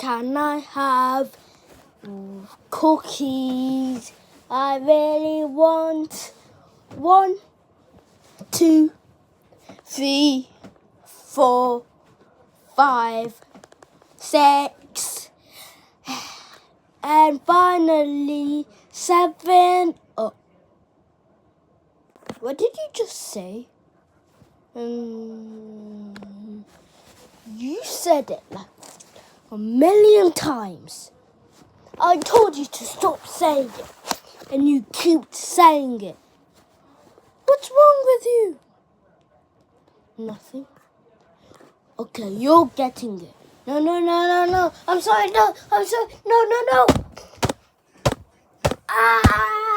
Can I have cookies? I really want 1, 2, 3, 4, 5, 6, and finally 7. Oh, what did you just say? You said it like a million times. I told you to stop saying it, and you keep saying it. What's wrong with you? Nothing. Okay, you're getting it. No. I'm sorry, no. I'm sorry. No. Ah!